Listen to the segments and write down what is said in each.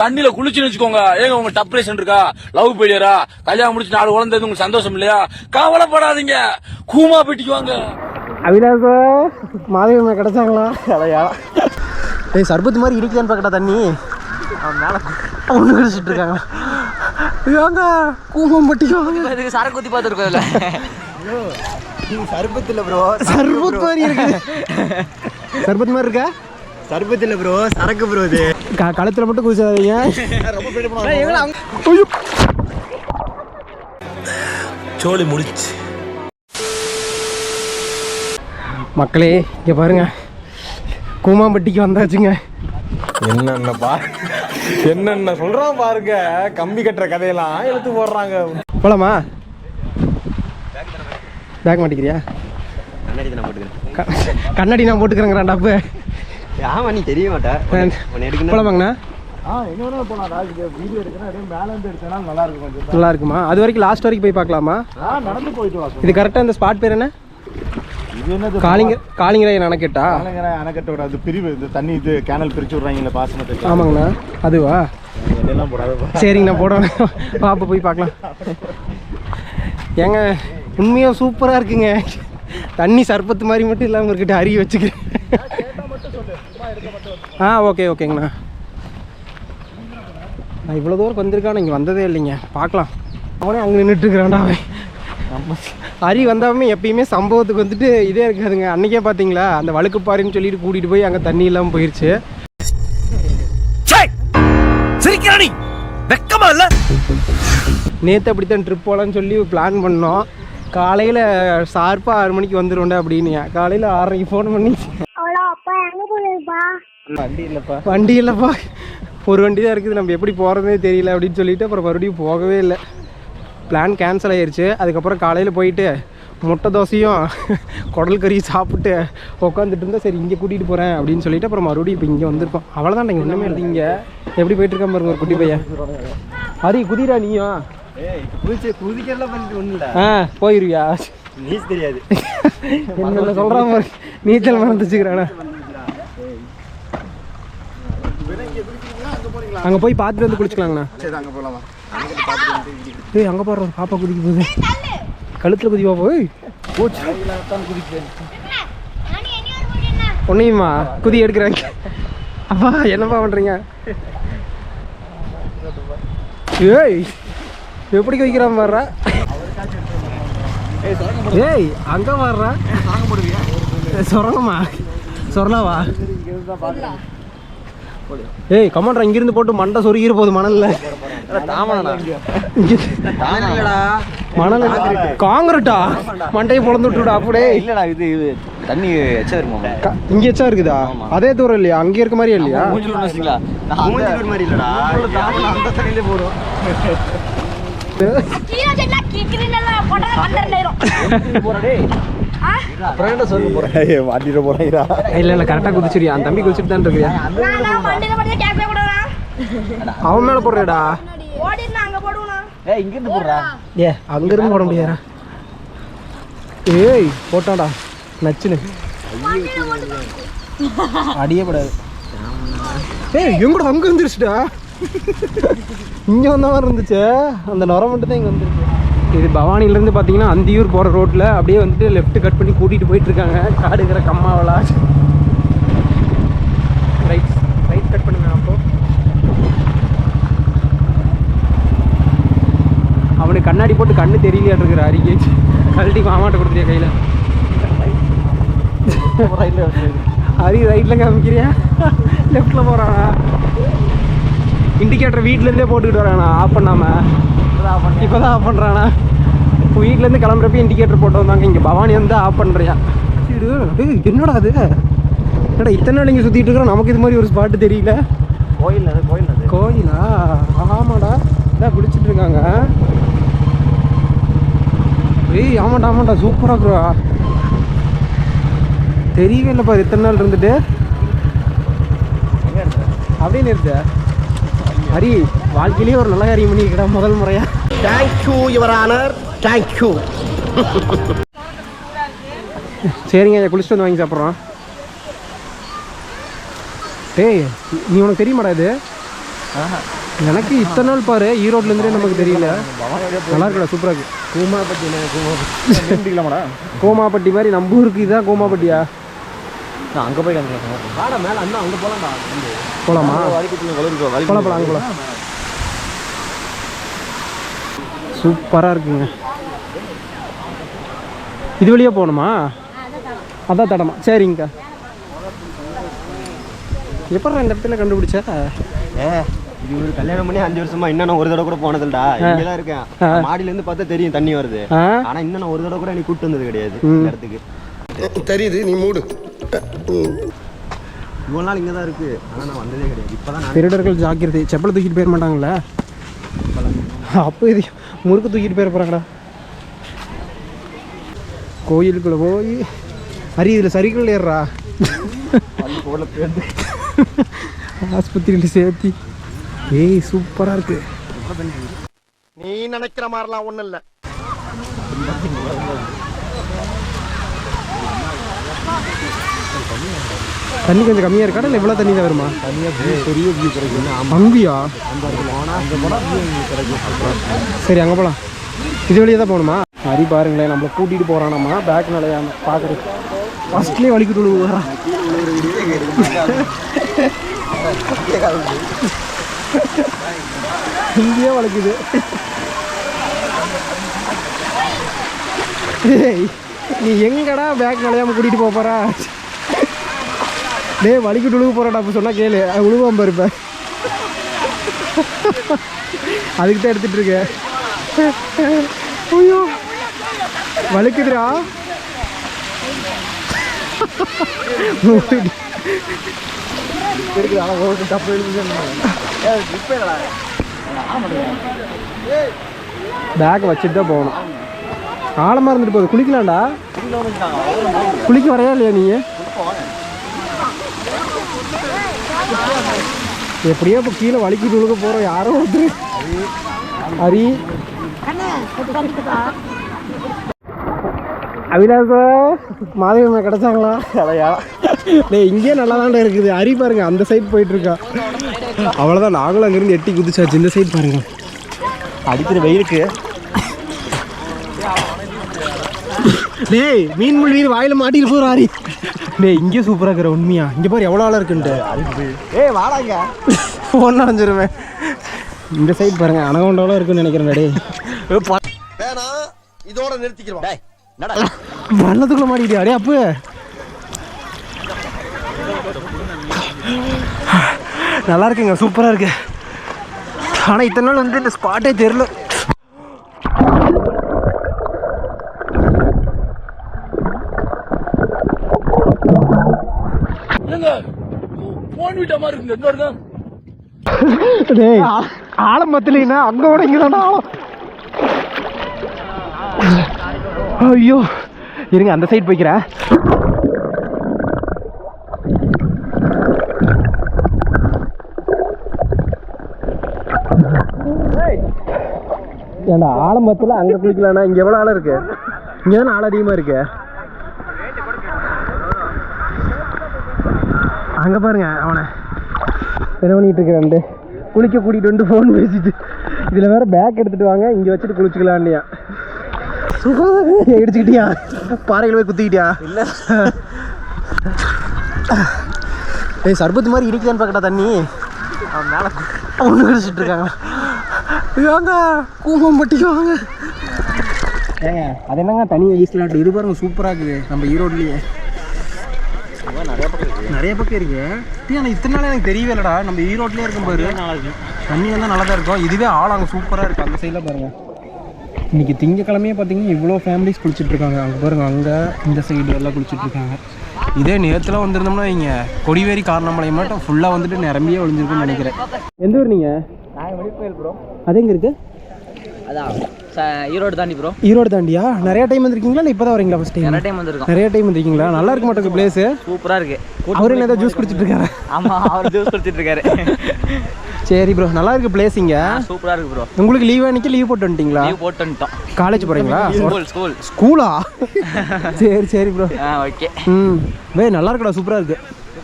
தண்ணியில குளிச்சுன்னு வச்சுக்கோங்க. ஏங்க உங்க டப்ரேஷன் இருக்கா, லவ் பெயிலியரா, கல்யாணம் முடிச்சு 4 குழந்தை உங்களுக்கு சந்தோஷம் இல்லையா, கவலைப்படாதீங்க, கூமா பெட்டிக்கு வாங்க. அவினாசா மாதவி கிடைச்சாங்களா? ஏய் சர்பத்து மாதிரி இருக்குதான்னு பார்க்கட்டா தண்ணி மேலே ஒன்று குடிச்சிட்டு இருக்காங்க. ஏங்க கூமம் பட்டிக்கு வாங்க. இதுக்கு சரக்கு ஊற்றி பார்த்துருக்கோம்ல. சர்பத்து இல்லை ப்ரோ, சர்பத் மாதிரி இருக்கு. சர்பத் மாதிரி இருக்கா? சர்பத்து இல்லை ப்ரோ, சரக்கு ப்ரோ. இது களத்தில் மட்டும் குதிச்சாதீங்க. சோழி முடிச்சு மக்களே இங்கே பாருங்க, கூமாம்பட்டிக்கு வந்தாச்சுங்க. என்னென்ன சொல்றான் பாருங்க. கம்பி கட்டுற கதையெல்லாம் எடுத்து போடுறாங்க. போலாமா? பேக் மாட்டிக்கிறியா? கண்ணாடி நான் போட்டுக்கிறேன். கண்ணாடி நான் போட்டுக்கிறேங்கிறா டப்பு. ஆமா, நீ தெரிய மாட்டேன். போலாமாங்கண்ணா? எங்க வேணா போலாம். வீடியோ எடுக்கிறேன், மேல இருந்து எடுத்தா நல்லா இருக்கும். கொஞ்சம் நல்லா இருக்குமா? அது வரைக்கும் லாஸ்ட் வரைக்கும் போய் பார்க்கலாமா? நடந்து போயிட்டு வா. இது கரெக்டாக இந்த ஸ்பாட் பேர் என்ன? இது என்னது? காளிங்கராயன் அணைக்கட்டா? அணைக்கட்டோட அது பிரிவு. இந்த தண்ணி இது கேனல் பிரிச்சு விடுறாங்கல்ல பாசனத்துக்கு. ஆமாங்கண்ணா, அதுவா? எல்லாம் போடாத. சரிங்கண்ணா, போடுவேன். பாப்பா போய் பார்க்கலாம். ஏங்க உண்மையாக சூப்பராக இருக்குங்க. தண்ணி சர்பத்து மாதிரி மட்டும் இல்லாமல் இருக்கிட்ட அருகி வச்சுக்கிறேன். ஓகே ஓகேங்கண்ணா. நான் இவ்வளோ தூரம் வந்திருக்கானு இங்கே வந்ததே இல்லைங்க. பார்க்கலாம். அவனே அங்கே நின்றுட்டுருக்குறான்டா. அவன் அரி வந்தாலுமே எப்பயுமே சம்பவத்துக்கு வந்துட்டு இதே இருக்காதுங்க. அன்றைக்கே பார்த்தீங்களா, அந்த வழுக்குப்பாறைன்னு சொல்லிட்டு கூட்டிகிட்டு போய் அங்கே தண்ணி இல்லாமல் போயிடுச்சு. நேற்று அப்படித்தான் ட்ரிப் போகலான்னு சொல்லி பிளான் பண்ணோம். காலையில் ஷார்ப்பாக 6 மணிக்கு வந்துடும்டா அப்படின்னு. காலையில் 6:30க்கு ஃபோன் பண்ணி, வண்டி இல்லைப்பா, ஒரு வண்டி தான் இருக்குது, நம்ம எப்படி போகிறதே தெரியல அப்படின்னு சொல்லிட்டு அப்புறம் மறுபடியும் போகவே இல்லை. பிளான் கேன்சல் ஆகிடுச்சு. அதுக்கப்புறம் காலையில் போயிட்டு முட்டை தோசையும் குடல் கறியும் சாப்பிட்டு உட்காந்துட்டு இருந்தால் சரி இங்கே கூட்டிகிட்டு போகிறேன் அப்படின்னு சொல்லிட்டு அப்புறம் மறுபடியும் இப்போ இங்கே வந்திருக்கோம். அவ்வளோதான், நீங்கள் ஒன்றுமே இல்லை. இங்கே எப்படி போயிட்டுருக்கான் பாருங்க ஒரு குட்டி பையன். ஹரி குதிரா நீயும்? குதிக்கலாம் பண்ணிட்டு ஒன்றும் இல்லை. போயிருவியா? நீச்சல் தெரியாது. என்ன சொல்கிறான் பாரு, நீச்சல் மறந்துச்சுக்கிறானா. அங்கே போய் பார்த்துட்டு வந்து குளிச்சுக்கலாங்கண்ணா. சரி, அங்கே போகலாமா? ஏய் அங்கே போடுற பாப்பா குதிக்க போகுது, கழுத்தில் குதி பாப்பா. போச்சு ஒன்றையுமா குதி எடுக்கிறாங்க. அப்பா என்னப்பா பண்ணுறீங்க? ஏய் எப்படி வைக்கிறான் பாடுறா. ஏய் அங்கே பாடுறா. சொரணமா சொரணாவா? ஏய் கமாண்டா, இங்கிருந்து போட்டு மண்டை சொருகிற போகுது மணல்ல. மணல் காங்கிரட்டா மண்டையை பொழந்து விட்டுடா அப்படியே. இல்லடா, இது தண்ணி எச்சா இருக்குமா? இங்க எச்சா இருக்குதா? அதே தூரம் இல்லையா? அங்கே இருக்க மாதிரியே இல்லையா? மாதிரி இல்லடா, அந்த தண்ணியிலே போடும். இல்ல இல்ல கரெக்டா குதிச்சிரியா? அந்த தம்பி குதிச்சுட்டு தான் இருக்கியா? அவன் மேல போடுறடா. இங்கிருந்து போடுறா. அங்க இருந்து போட முடியாதா? ஏய் போட்டாடா நச்சுன்னு அடியே படாது. ஏய் எங்கூட அங்க இருந்துருச்சுடா. இங்க வந்த மாதிரி இருந்துச்சு, அந்த நுரை மட்டும் தான் இங்க வந்துருக்கு. இது பவானிலேருந்து பார்த்தீங்கன்னா அந்தியூர் போகிற ரோட்டில் அப்படியே வந்துட்டு லெஃப்ட் கட் பண்ணி கூட்டிகிட்டு போயிட்டுருக்காங்க. காடுகிற கம்மாவலா ரைட் கட் பண்ணுங்க. அப்போ அவனுக்கு கண்ணாடி போட்டு கண்ணு தெரியலையாட்டு இருக்கிற அருகே கழட்டி மாமாட்ட கொடுத்துறியா கையில்? அரி ரைட்டில் காமிக்கிறியா? லெஃப்டில் போகிறானா? இண்டிகேட்டர் வீட்டிலேருந்தே போட்டுக்கிட்டு வரானா ஆஃப் பண்ணாமல்? இப்போதான் ஆஃப் பண்ணுறானா? இப்போ வீட்டிலேருந்து கிளம்புறப்ப இண்டிகேட்டர் போட்டு வந்தாங்க. இங்கே பவானி வந்து ஆஃப் பண்ணுறியா? என்னடா அது? என்னடா இத்தனை நாள் இங்கே சுற்றிட்டு இருக்கிறோம், நமக்கு இது மாதிரி ஒரு ஸ்பாட்டு தெரியல. கோயிலா? ஆமாடா, இதான் குடிச்சிட்டு இருக்காங்க. ஏய் ஆமாண்டா சூப்பராக இருக்குறா. தெரியவே இல்லைப்பா இத்தனை நாள் இருந்துட்டு. அப்படின்னு இருந்த ஹரி வாழ்க்கையிலேயே ஒரு நல்ல காரியம் பண்ணியிருக்கா முதல் முறையா. Thank you your honour, thank you. சரிங்க, குளிச்சுட்டு வந்து வாங்கி சாப்பிட்றோம். டேய் நீ உனக்கு தெரியுமாடா இது? எனக்கு இத்தனை நாள் பாரு ஈரோட்லேருந்தே நமக்கு தெரியல. நல்லா இருக்குடா, சூப்பராக இருக்கு. கூமாப்பட்டி கோமாப்பட்டி மாதிரி நம்ம ஊருக்கு இதுதான் கோமாப்பட்டியா? நான் அங்கே போய் காமிக்கலாம் மேலே அண்ணா அங்கே போகலாம்டா. போகலாமா? போகலாம் போகலாம், அங்கே போகலாம். சூப்பராக இருக்குங்க. இது வழியாக போகணுமா? அதான் தடமா. சரிங்கக்கா. எப்படா இந்த இடத்துல கண்டுபிடிச்சா? இது ஒரு கல்யாணம் பண்ணி 5 வருஷமா இன்னும் நான் ஒரு தடவை கூட போனதில்லடா. இங்கே தான் இருக்கேன். மாடியிலேருந்து பார்த்தா தெரியும் தண்ணி வருது. ஆனால் இன்னும் நான் ஒரு தடவை கூட நீ கூப்பிட்டு வந்தது கிடையாது இந்த இடத்துக்கு. தெரியுது, நீ மூடு. இவ்வளோ நாள் இங்கே தான் இருக்கு, ஆனால் நான் வந்ததே கிடையாது. இப்போ தான் திருடர்கள் ஜாக்கிரதை. செப்பலை தூக்கிட்டு போயிட மாட்டாங்களே? அப்போ இது முறுக்கு தூக்கிட்டு போயிட போகிறாங்கடா. கோயிலுக்குள்ளே போய் அரி இதில் சரிகள் ஏறுறா. ஆஸ்பத்திரியில் சேர்த்தி. ஏய் சூப்பராக இருக்கு. நீ நினைக்கிற மாதிரிலாம் ஒன்றும் இல்லை. தண்ணி கொஞ்சம் கம்மியாக இருக்கா இல்லை இவ்வளோ தண்ணி தான் வருமா? பெரிய வியூ கிடைக்கும். அங்கேயா? சரி அங்கே போகலாம். இது வழியாக தான் போகணுமா? ஹரி பாருங்களேன், நம்மளை கூட்டிகிட்டு போகிறான். நம்ம பேக் நிலையாம பார்க்குறது ஃபஸ்ட்லேயே வலிக்கிட்டு விழுவுறான். இங்கேயே வலிக்குது. நீ எங்கடா பேக் நிலையாம கூட்டிகிட்டு போக போகிறா? டே வலிக்கிட்டு உழுக போகிறாடா. அப்போ சொன்னால் கேளு, உழுவாம இருப்ப. அதுக்கு தான் எடுத்துகிட்டு இருக்க. ஐயோ வலிக்குதுடா. பேக் வச்சுட்டு தான் போகணும். ஆழமாக இருந்துட்டு போகுது. குளிக்கலாம்டா. குளிக்க வரையா இல்லையா நீ? எப்படியோ இப்போ கீழே வலிக்கிட்டு விழுக போகிறோம். யாரோ ஒருத்தர் ஹரி அவிலாசா மாதவியம்மா கிடைச்சாங்களா? அதையா டே இங்கேயே நல்லா தான்டா இருக்குது. ஹரி பாருங்க அந்த சைட் போயிட்டுருக்கா. அவ்வளோதான், நாங்களும் அங்கேருந்து எட்டி குதிச்சாச்சு. இந்த சைட் பாருங்க அடிக்கிற வெயிலுக்கு. டேய் மீன் முள் வீடு வாயில் மாட்டிட்டு போகிற ஹரி. டே இங்கே சூப்பராக இருக்கிற உண்மையா. இங்கே பாரு எவ்வளோ ஆளாக இருக்குன்ட்டு. ஏய் வாடாங்க ஒன்றா அரைஞ்சிருவேன். இந்த சைட் பாருங்க அனகொண்டாவெலாம் இருக்குன்னு நினைக்கிறேன். டே வேணாம், இதோட நிறுத்திக்கிறோம். வண்ணத்துக்குள்ள மாட்டிக்கிட்டியா? அடே அப்போ நல்லா இருக்குங்க, சூப்பராக இருக்கு. ஆனால் இத்தனை நாள் வந்து இந்த ஸ்பாட்டே தெரியல. ஆழம் பத்தலைன்னா அங்க கூட இங்கதான் ஆழம். ஐயோ இருங்க அந்த சைட் போய்க்கிறேன். ஏண்டா ஆழம் பத்தல அங்க குளிக்கலாம்னா இங்க எவ்வளவு ஆழம் இருக்கு? இங்க தானே ஆழம் அதிகமா இருக்கு. அங்க பாருங்க அவனை என்ன பண்ணிட்டு இருக்கிறான்ட்டு. குளிக்க கூட்டிகிட்டு வந்து ஃபோன் பேசிட்டு இதில் வேறு பேக் எடுத்துகிட்டு வாங்க இங்கே வச்சுட்டு குளிச்சுக்கலான்னியா. எடுத்துக்கிட்டியா? பாறையில் போய் குத்திக்கிட்டியா? இல்லை ஏய் சர்பத்து மாதிரி இருக்குதான்னு பார்க்கட்டா தண்ணி. மேலே ஒன்று குடிச்சிட்டு இருக்காங்க. வாங்க கூமம்பட்டிக்கு வாங்க. ஏங்க அது என்னங்க தனி ஐஸ்லாண்ட் இது பாருங்க சூப்பராக இருக்குது. நம்ம ஈரோட்லேயே நிறைய பக்கம் இருக்கு. ஆனால் இத்தனை நாள் எனக்கு தெரியவே இல்லைடா. நம்ம ஈரோட்லேயே இருக்கும் பாரு தண்ணி வந்து நல்லா தான் இருக்கும். இதுவே ஆளாங்க சூப்பராக இருக்குது. அந்த சைடில் பாருங்கள் இன்றைக்கி திங்கக்கிழமையே பார்த்தீங்கன்னா இவ்வளோ ஃபேமிலிஸ் குளிச்சுட்ருக்காங்க. அங்கே பாருங்கள் அங்கே இந்த சைடு எல்லாம் குளிச்சுட்ருக்காங்க. இதே நேரத்தில் வந்திருந்தோம்னா இங்கே கொடிவேரி காரணமலை மட்டும் ஃபுல்லாக வந்துட்டு நிரம்பியே ஒழிஞ்சிருக்குன்னு நினைக்கிறேன். எந்த ஊர் நீங்கள்? ப்ரோ அது எங்கே இருக்குது? அதான் ஈரோடு தாண்டி ப்ரோ. ஈரோடு தாண்டியா? நிறைய டைம் வந்திருக்கீங்களா இல்லை இப்போ தான் வரீங்களா? First time? நிறைய டைம் வந்திருக்கோம். நிறைய டைம் வந்திருக்கீங்களா? நல்லா இருக்க மாட்டேங்குது பிளேஸு. சூப்பராக இருக்கு. அவரு என்ன ஜூஸ் குடிச்சிட்டு இருக்காரு? ஆமாம் அவர் ஜூஸ் குடிச்சிட்டு இருக்காரு. சரி ப்ரோ நல்லா இருக்கு பிளேஸ் இங்கே. சூப்பராக இருக்கு ப்ரோ. உங்களுக்கு லீவ் அன்னைக்கு லீவ் போட்டு வந்துட்டீங்களா? லீவ் போட்டு வந்துட்டோம். காலேஜ் போகிறீங்களா? ஸ்கூல். ஸ்கூலா? சரி சரி ப்ரோ. ஓகே. வே நல்லா இருக்குடா சூப்பராக இருக்குது.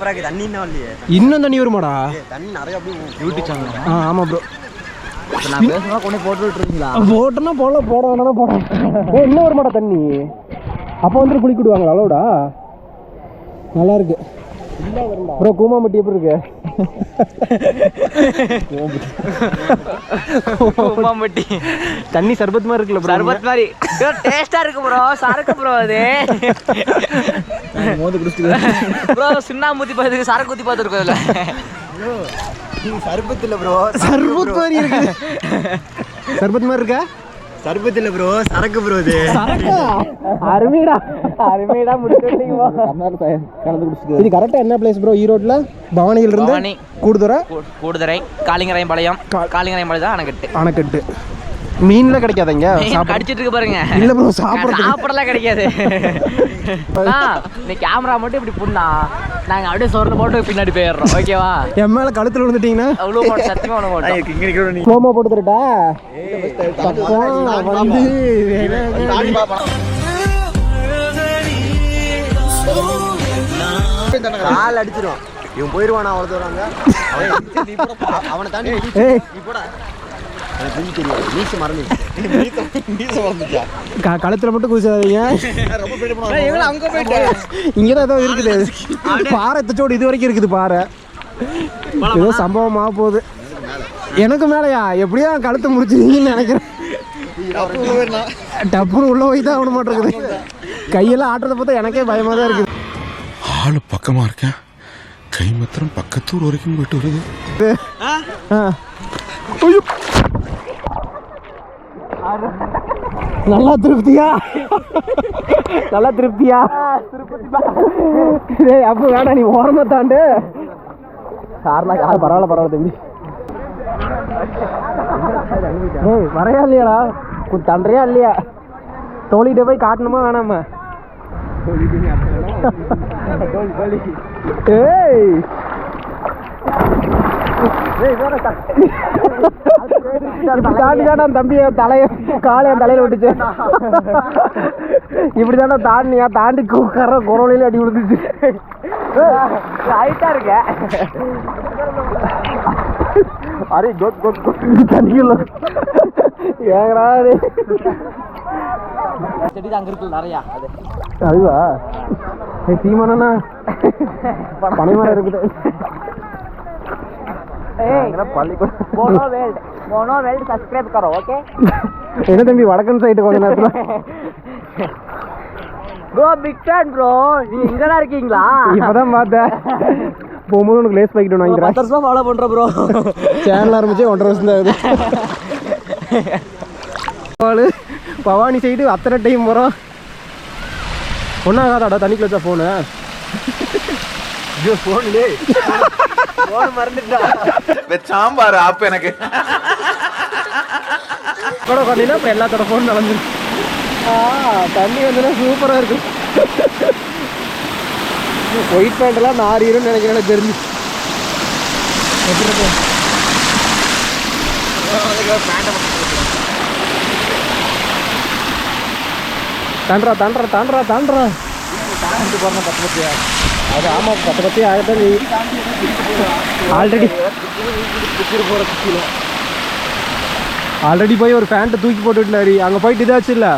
சூப்பரா இருக்கு. தண்ணி இன்னும் இல்லையே. இன்னும் தண்ணி வருமாடா? தண்ணி நிறைய அப்படியே யூடியூப் சேனல் ஆமா ப்ரோ. நான் பேசுனா கொண்டு போட்டு விட்டுருக்கீங்களா? போட்டோன்னா போட வேணா போட. இன்னும் வருமாடா தண்ணி? அப்போ வந்து குளிக்கிடுவாங்களா? அளவுடா நல்லா இருக்கு ப்ரோ. கூமாம்பட்டி எப்படி இருக்கு? கூமாம்பட்டி தண்ணி சர்பத் மாதிரி இருக்குல்ல ப்ரோ? சர்பத் மாதிரி டேஸ்டா இருக்கு ப்ரோ. சரக்கு ப்ரோ அது. மோந்து குடிச்சிட்டு ப்ரோ சின்ன மூத்தி பார்த்துருக்கு, சரக்கு ஊத்தி பார்த்துருக்கோம் இதுல. சர்பத் இல்ல ப்ரோ. சர்பத் மாதிரி இருக்கு. சர்பத் மாதிரி இருக்கா? சர்பத் இல்ல ப்ரோ, சரக்கு ப்ரோ. இது அருமைடா முடிச்சுட்டீங்க. கலந்து குடிச்சிட்டு. இது கரெக்டா என்ன பிளேஸ் ப்ரோ? ஈரோட்ல பவானியில இருந்து கூடுதுறை, காளிங்கராயம்பாளையம் தான் அணைக்கட்டு. அணைக்கட்டு. மீன்ல கிடைக்காதீங்க. கடிச்சிட்டு இருக்கு பாருங்க. இல்ல ப்ரோ, சாப்பிடலாம் கிடைக்காது. நீ கேமரா மட்டும் இப்படி புண்ணா நாங்க அப்படியே சொர்ல போட்டு பின்னாடி போயிடுறோம். ஓகேவா? என் மேல கழுத்துல விழுந்துட்டீங்கன்னா அவ்வளோ போட்டு சத்தியமா ஒன்று போட்டோம். ஸ்லோமா போட்டு தரட்டா? வந்து கால் அடிச்சிடும். இவன் போயிருவானா? அவ்வளோ தூரம் அவனை தாண்டி கழுத்துல மட்டும் குதிச்சாதீங்க. இங்கதான் ஏதோ இருக்குது. பாறை தச்சோடு இது வரைக்கும் இருக்குது. பாறை ஏதோ சம்பவமா போகுது. எனக்கு மேலையா? எப்படியா கழுத்தை முடிச்சிருக்கீங்கன்னு நினைக்கிறேன். டப்புன்னு உள்ள போய் தான் அவனு மாட்டேன் இருக்குது. கையெல்லாம் ஆட்டுறத பார்த்தா எனக்கே பயமா தான் இருக்குது. ஆளு பக்கமா இருக்கேன், கை மாத்திரம் பக்கத்தூர் வரைக்கும் போயிட்டு வருது. நல்லா திருப்தியா? அப்ப வேணா நீ ஓரமா தாண்டு. பரவாயில்ல தம்பி. வரையா இல்லையாடா? தண்டையா இல்லையா? தோழிகிட்ட போய் காட்டணுமா வேணாமா? ஏய் தம்பிய தலைய காலைய தலையில விட்டுச்சு. இப்படிதானே தாண்டியா? தாண்டி கர குரலையில அடி விழுந்துச்சு. ஹைட்டா இருக்க. அரே தண்ணிக்குள்ள ஏங்கடா செடி தான் அங்க இருக்கு நிறையா. அதுவா? சீமானா பனைமரம் இருக்குது. मोनो वेल्ड सब्सक्राइब करो. ओके என்ன தம்பி வடக்கன் சைடு கொஞ்ச நேரத்துல ப்ரோ பிக் ஃபேன் ப்ரோ. நீங்க இங்கதான் இருக்கீங்களா? இப்பதான் பார்த்தேன். போகும்போது உனக்கு லேஸ் பாக்கெட் ஒன்று வாங்கிக்கிறேன். 10 வருஷமா ஃபாலோ பண்ற ப்ரோ. சேனல் ஆரம்பிச்சு 1.5 வருஷம் தான் ஆகுது. பவானி சைடு அத்தனை டைம் வரும். ஒன்றாகாதாடா தண்ணிக்குள்ள வச்சா ஃபோனு? சாம்பார் ஆப் எனக்கு கூட பார்த்தீங்கன்னா இப்போ எல்லாத்தோட ஃபோன் நடந்துருக்கு. தண்ணி வந்துன்னா சூப்பராக இருக்கும். ஒயிட் பேண்ட்லாம் நாரிருன்னு நினைக்கிறேன் தெரிஞ்சு. எப்படி இருக்கும்? தாண்டா தாண்டா தாண்டா தாண்டா போறேன் 10 பத்தியா? அது ஆமாம் 10 பத்தியா ஆகத்தான் செய்யும். ஆல்ரெடி போய் ஒரு பேண்ட்டை தூக்கி போட்டுட்டாரு. அங்கே போயிட்டு இதாச்சு இல்லை,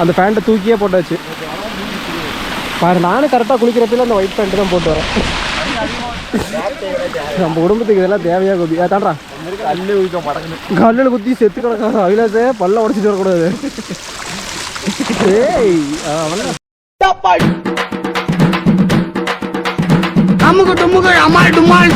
அந்த பேண்ட்டை தூக்கியே போட்டாச்சு. பாரு நானும் கரெக்டாக குளிக்கிறப்பல அந்த ஒயிட் பேண்ட்டு தான் போட்டு வரேன். நம்ம குடும்பத்துக்கு இதெல்லாம் தேவையா கோபி? தாண்டா கல்லில் குத்தி செத்து கிடக்காது. அவிலாசே பல்ல உடச்சிட்டு வரக்கூடாது. ஏய் அமுக டுமுக அமால் டுமால்.